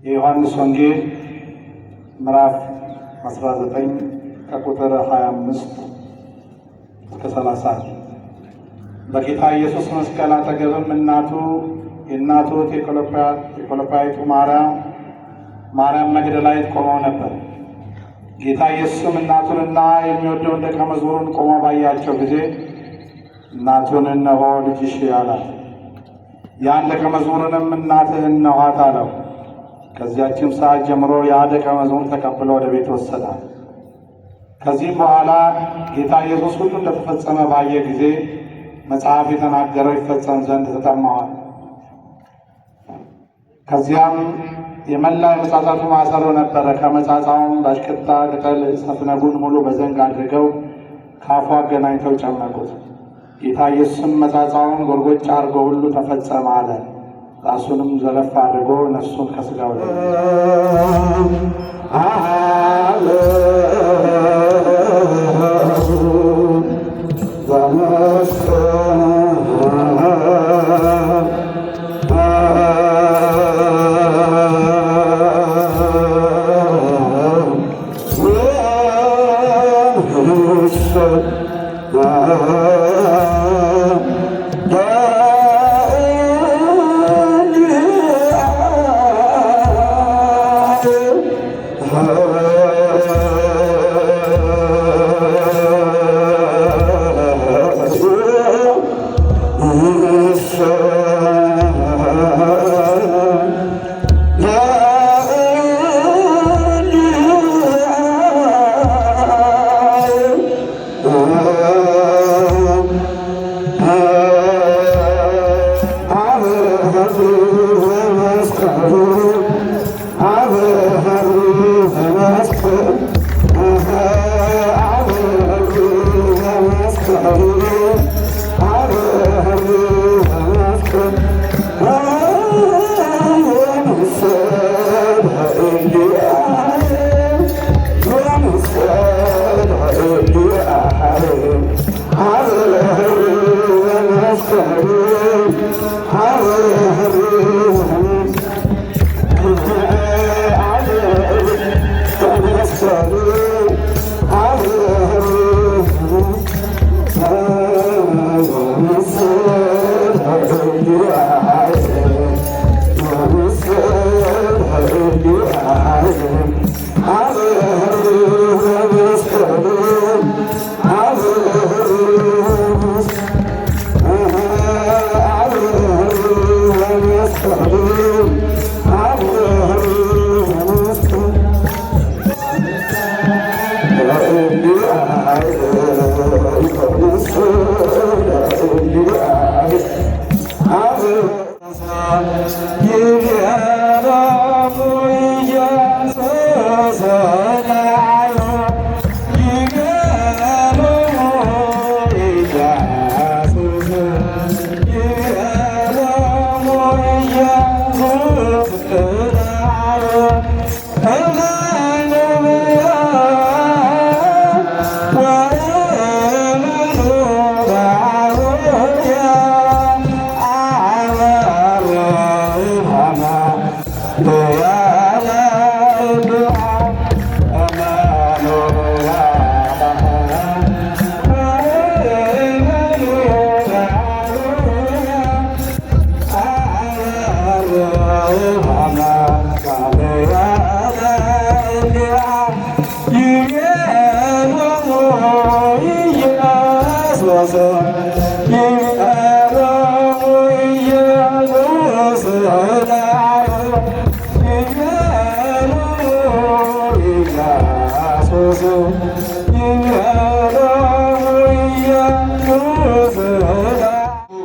የዮሐንስ ወንጌል ምዕራፍ 19 ከቁጥር 25 እስከ 30 በጌታ ኢየሱስ መስቀል አጠገብም የእናቱ የኮሎፓይቱ ማርያም መግደላዊት ቆመው ነበር። ጌታ ኢየሱስም እናቱንና የሚወደውን ደቀ መዝሙሩን ቆሞ ባያቸው ጊዜ እናቱን እነሆ ልጅሽ አላት። ያን ደቀ መዝሙሩንም እናትህ እነኋት አለው። ከዚያችም ሰዓት ጀምሮ ያ ደቀ መዝሙር ተቀብሎ ወደ ቤት ወሰዳት። ከዚህም በኋላ ጌታ ኢየሱስ ሁሉ እንደተፈጸመ ባየ ጊዜ መጽሐፍ የተናገረው ይፈጸም ዘንድ ተጠማዋል። ከዚያም የመላ የመጻጻቱ ማሰሮ ነበረ። ከመጻጻውም በአሽክታ ቅጠል ሰፍነጉን ሙሉ በዘንግ አድርገው ከአፉ አገናኝተው ጨመቁት። ጌታ ኢየሱስም መጻጻውን ጎርጎጫ አድርጎ ሁሉ ተፈጸመ አለ። ራሱንም ዘለፍ አድርጎ ነፍሱን ከሥጋው ላይ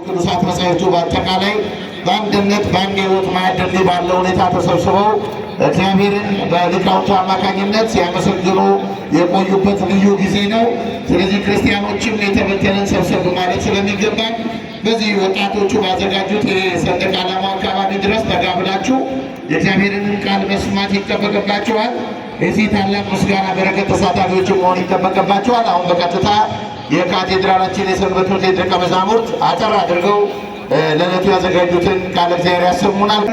ቅዱሳት መጻሕፍቱ በአጠቃላይ በአንድነት በአንድ ሕይወት ማዕድ ባለው ሁኔታ ተሰብስበው እግዚአብሔርን በሊቃውንቱ አማካኝነት ሲያመሰግኑ የቆዩበት ልዩ ጊዜ ነው። ስለዚህ ክርስቲያኖችም የተበተንን ሰብሰብ ማለት ስለሚገባን በዚህ ወጣቶቹ ባዘጋጁት የሰንደቅ ዓላማ አካባቢ ድረስ ተጋብላችሁ የእግዚአብሔርን ቃል መስማት ይጠበቅባችኋል። የዚህ ታላቅ ምስጋና በረከት ተሳታፊዎች መሆን ይጠበቅባችኋል። አሁን በቀጥታ የካቴድራላችን የሰንበት ትምህርት ቤት ደቀ መዛሙርት አጠር አድርገው ለዕለቱ ያዘጋጁትን ቃለ እግዚአብሔር ያሰሙናል።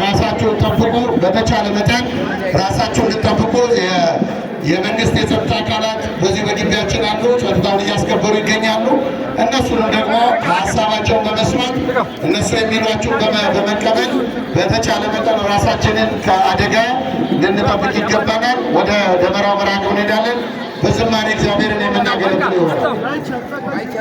ራሳቸውን ጠብቁ። በተቻለ መጠን ራሳቸውን ልጠብቁ። የመንግስት የጸጥታ አካላት በዚህ በግቢያችን አሉ፣ ጸጥታውን እያስከበሩ ይገኛሉ። እነሱንም ደግሞ ሀሳባቸውን በመስማት እነሱ የሚሏቸውን በመቀበል በተቻለ መጠን ራሳችንን ከአደጋ ልንጠብቅ ይገባናል። ወደ ደመራው መርሃ ግብር እንሄዳለን። በዝማሬ እግዚአብሔርን የምናገለግል ይሆናል።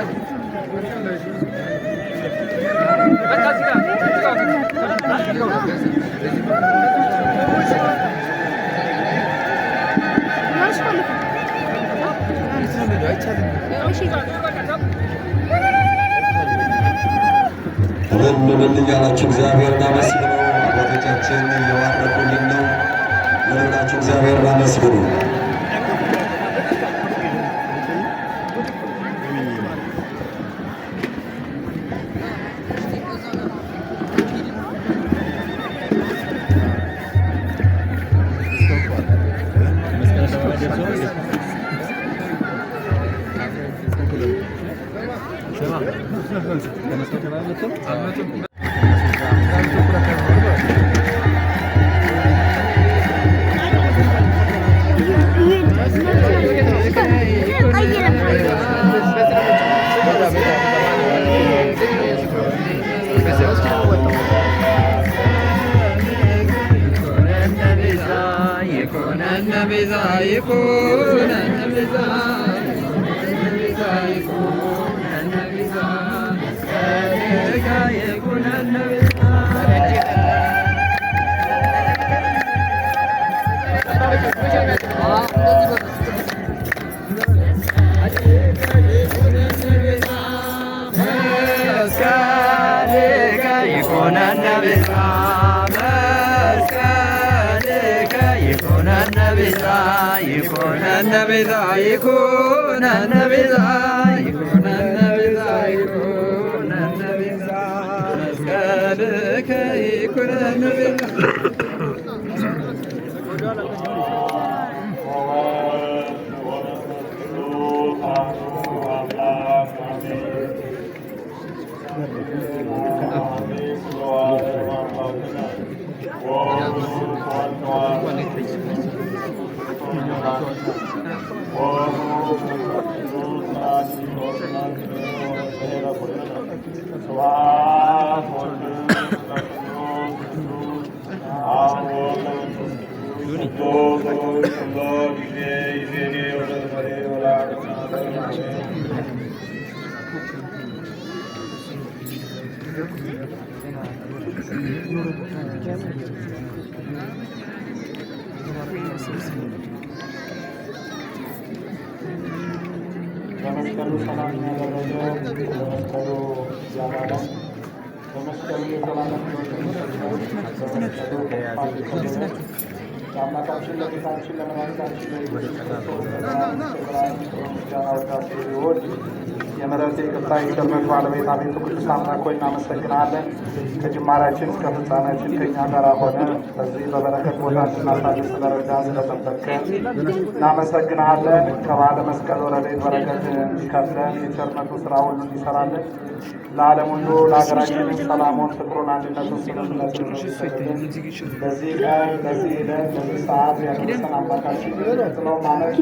ምን እያላችሁ እግዚአብሔርን አመስግኑ። አባቶቻችን እየባረኩልን ነው። ምን ብላችሁ እግዚአብሔርን አመስግኑ። Amen. በመስቀሉ ሰላም ያደረገ በመስቀሉ ያዳነ በመስቀሉ የዘላለም ለአምላካችን ለጌታችን ለመድኃኒታችን ለኢየሱስ ክርስቶስ ምስጋና ውዳሴ ይሁን። የምሕረት ይቅርታ የቸርነት ባለቤት አቤቱ ቅዱስ አምላክ ሆይ እናመሰግናለን። ከጅማሬያችን እስከ ፍጻሜያችን ከእኛ ጋር ሆነ በዚህ በበረከት ቦታ እንድናሳልፍ ስለረዳን ስለጠበቅከን እናመሰግናለን። ከባለ መስቀል ረድኤት በረከት እንዲከፍለን የቸርነቱ ስራ ሁሉ እንዲሰራለን ለዓለም ሁሉ ለሀገራችን ሰላሙን፣ ፍቅሩን፣ አንድነቱን፣ ስምምነቱን እንዲሰጥልን በዚህ ቀን ለዚህ ዕለት ለዚህ ሰዓት ያደረሰን አምላካችን ጥለው ማለት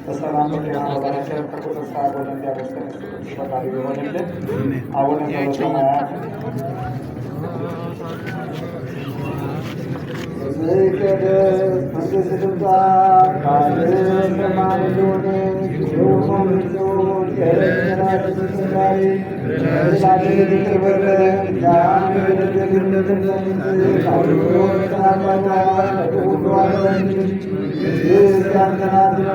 በሰላም በጤና በበረከት ከቁጥር ሰዓት ወደ እንዲያደርሰን ፈቃዱ ይሆንልን። አቡነ ዘበሰማያት ይቀደስ መንግሥትህ ትምጣ፣ ፈቃድህ በሰማይ እንደሆነች እንዲሁም የዕለት እንጀራችንን ስጠን ዛሬ፣ በደላችንን ይቅር በለን እኛም የበደሉንን እንደምንምር፣ አቤቱ ከሁሉ አድነን እንጂ መንግሥት ያንተ ናትና፣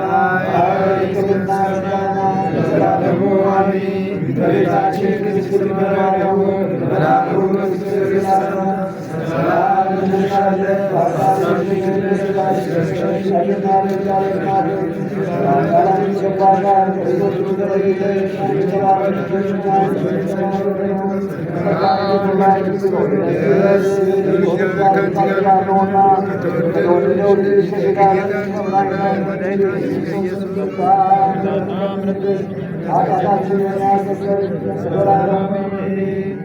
ኃይል፣ ክብርና ምስጋና ለዘላለሙ አሜን። እመቤታችን ቅድስት ድንግል ማርያም መልአኩ ቅዱስ ገብርኤል ሰላም እንልሻለን፣ በሐሳብሽ ድንግል ነሽ፣ በሥጋሽ ድንግል ነሽ። ሰላም ይገባሻል፣ ከሴቶች ሁሉ ተለይተሽ አንቺ የተባረክሽ ነሽ፣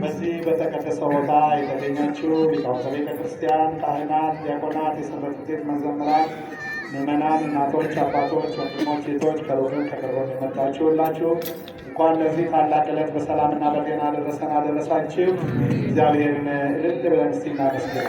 በዚህ በተቀደሰ ቦታ የተገኛችሁ ሊቃውንተ ቤተ ክርስቲያን፣ ካህናት፣ ዲያቆናት፣ የሰንበት ቤት መዘምራን፣ ምዕመናን፣ እናቶች፣ አባቶች፣ ወንድሞች፣ ሴቶች ከሩቅም ከቅርብም የመጣችሁ ሁላችሁ እንኳን ለዚህ ታላቅ ዕለት በሰላምና በጤና አደረሰን አደረሳችሁ። እግዚአብሔርን እልል ብለን እስቲ እናመስግን።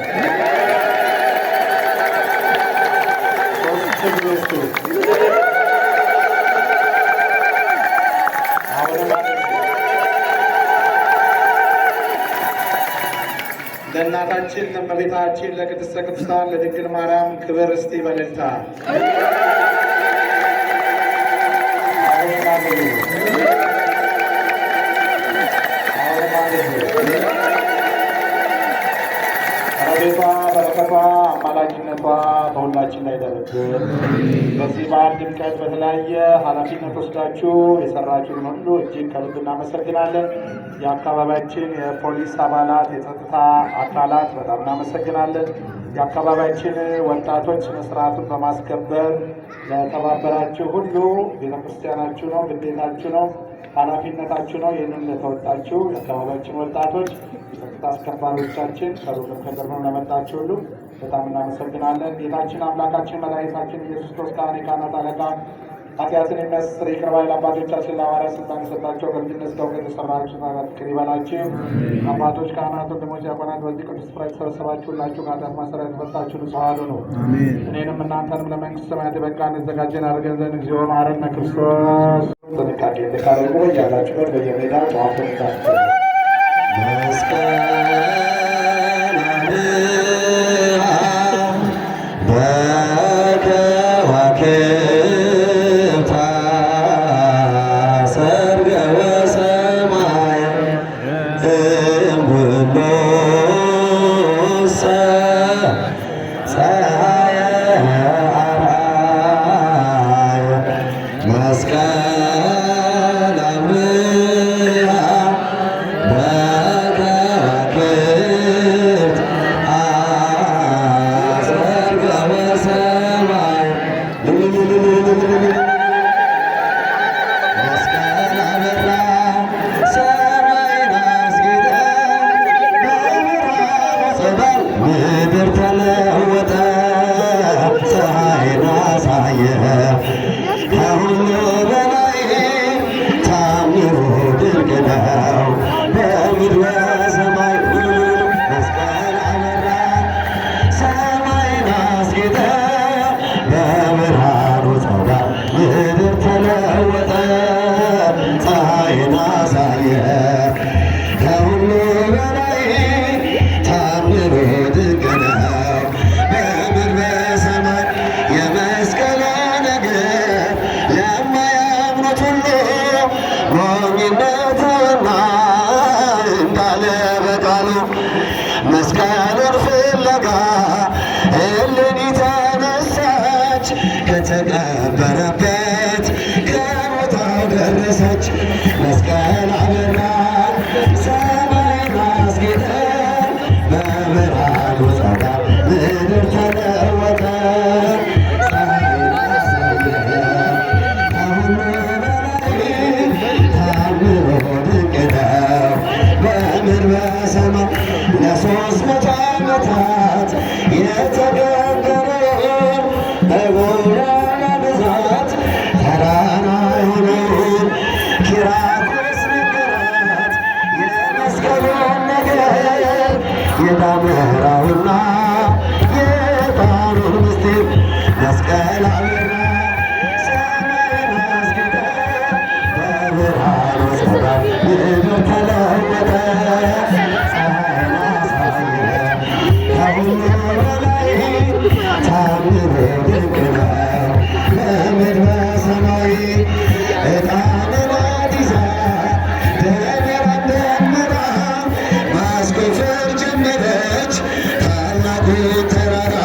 ለእናታችን ለእመቤታችን ለቅድስተ ቅዱሳን ለድንግል ማርያም ክብር እስቲ በእልልታ ረድኤቷ በረከቷ አማላጅነቷ በሁላችን ላይ ይደርብን። በዚህ በዓል ድምቀት በተለያየ ኃላፊነት ወስዳችሁ የሰራችሁን ሁሉ እጅግ ከልብ እናመሰግናለን። የአካባቢያችን የፖሊስ አባላት፣ የጸጥታ አካላት በጣም እናመሰግናለን። የአካባቢያችን ወጣቶች ስነ ስርዓቱን በማስከበር ለተባበራችሁ ሁሉ ቤተክርስቲያናችሁ ነው፣ ግዴታችሁ ነው፣ ኃላፊነታችሁ ነው። ይህንን ለተወጣችሁ የአካባቢያችን ወጣቶች፣ የጸጥታ አስከባሪዎቻችን ከሩቅም ከቅርብም ለመጣችሁ ሁሉ በጣም እናመሰግናለን። ጌታችን አምላካችን መድኃኒታችን ኢየሱስ ክርስቶስ ካህናት አለቃ ኃጢአትን የሚያስተስር ይቅር ባይ ለአባቶቻችን ለሐዋርያት ስልጣን የሰጣቸው ከልጅነት እስከ እውቀት የሰራችሁ ይቅር ይበላችሁ። አባቶች፣ ካህናት፣ ወንድሞች፣ ዲያቆናት በዚህ ቅዱስ ስፍራ የተሰበሰባችሁ ሁላችሁ ከኃጢአት ማሰሪያ የተፈታችሁ ንጹሐን ሁኑ። እኔንም እናንተንም ለመንግሥተ ሰማያት የበቃን የተዘጋጀን አድርገን ዘንድ እግዚኦ መሐረነ ክርስቶስ። ጥንቃቄ እንድታደርጉ ያላችሁበት በየሜዳ ጠዋቱን እንዳትሉ ከሁሉ በላይ ታምሮ ድንቅ ነው። ሞኝነትና እንዳለ በቃሉ መስቀሉን ፍለጋ እልኒ ተነሳች ከተቀበረበት ከቦታው ደረሰች። መስቀል አበራ ሰማይን አስጌጠ በብርሃኑ ጸዳል ምድር ተለወጠ። ፀሐይን አሳየ ከሁሉ በላይ ታምሮ ድንቅ ነው በምድር በሰማይ ለ300 ዓመታት የተገበረውን በጎዳና ብዛት ተራራ የሆነውን ኪራኮስ ነገራት የመስቀሉን ነገር የዳመራውና የዕጣኑን ምስጢር መስቀል አበራ ሰማይን አስጌጠ በብርሃኑ ጸዳል ምድር ተለወጠ። ፀሐይን አሳየ ከሁሉ በላይ ታምሮ ድንቅ ነው በምድር በሰማይ ዕጣንን አዲሳ ደመራን ደምራ ማስቆፈር ጀመረች ታላቁን ተራራ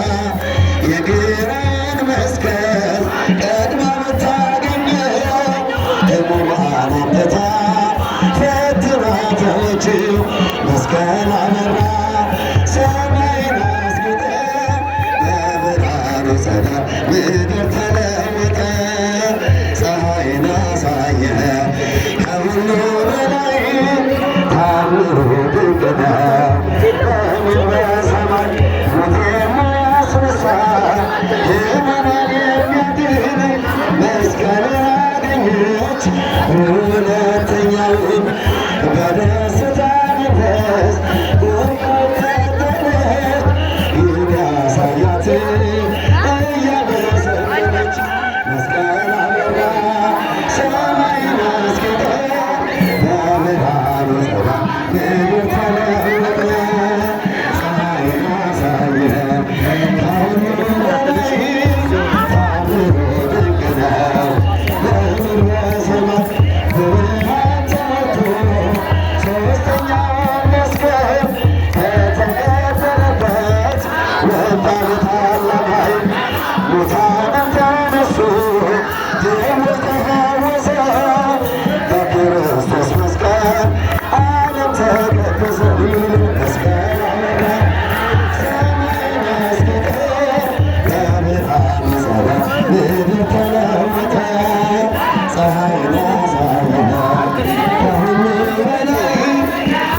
የግራን መስቀል ቀድማ ብታገኘው ሕሙማን አምጥታ ፈትና ተወችው። መስቀል አበራ ሰማይን አስጌጠ በብርሃኑ ጸዳል ምድር ተለወጠ። ፀሐይን አሳየ ከሁሉ በላይ ታምሮ ድንቅ ነው በምድር በሰማይ ሞት የሚያስነሳ ሕሙማን የሚያድን መስቀል አገኘች ሁለተኛውን በደስታ መንፈስ ከተለች ያሳያት እያመሰገነች መስቀል አበራ ሰማይን አስጌጠ በብርሃኑ ጸዳል ምድር ተለወጠ። ፀሐይን አሳየ ከሁሉ በላይ ታምሮ ድንቅ ነው በምድር በሰማይ ብርሃን ተሞልቶ ሦስተኛውን መስቀል ከተቀበረበት ወጣ በታላቅ ኃይል ሙታንም ተነሱ ድውይ ተፈወሰ በክርስቶስ መስቀል ዓለም ተቀደሰ። መስቀል አበራ ሰማይን አስጌጠ በብርሃኑ ጸዳል ምድር ተለወጠ። ፀሐይን አሳየ ከሁሉ በላይ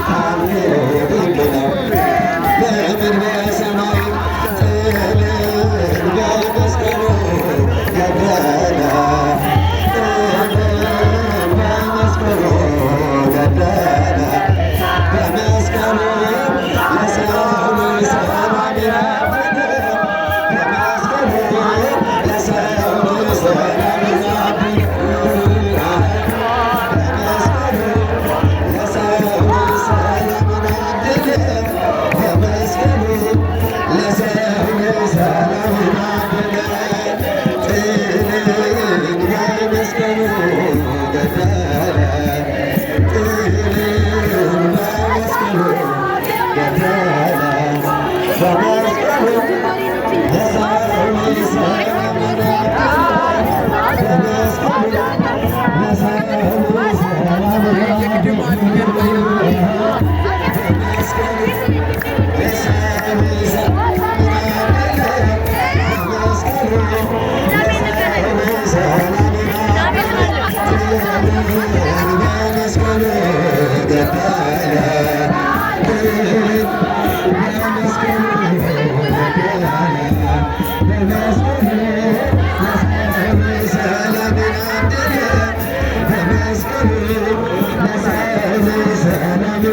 ታምሮ ድንቅ ነው በምድር በሰማይ ጥልን በመስቀሉ ገደለ ጥልን በመስቀሉ ገደለ በመስቀሉ ለሰው ልጅ ሰላምን አደለ በመስቀሉ ለሰው ልጅ ሰላምን አደለ በመስቀሉ ለሰው ልጅ ሰላምን አደለ በመስቀሉ ለሰው ልጅ ሰላምን አደለ ጥልን በመስቀሉ ገደለ ጥልን በመስቀሉ ገደለ በመስቀሉ ለሰው ልጅ ሰላምን አደለ በመስቀሉ ለሰው ልጅ ሰላምን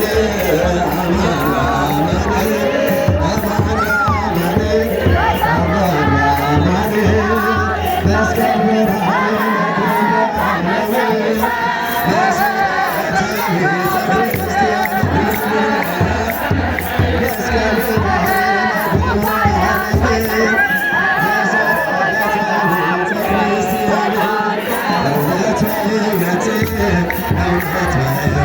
Yeah. ጌታዬ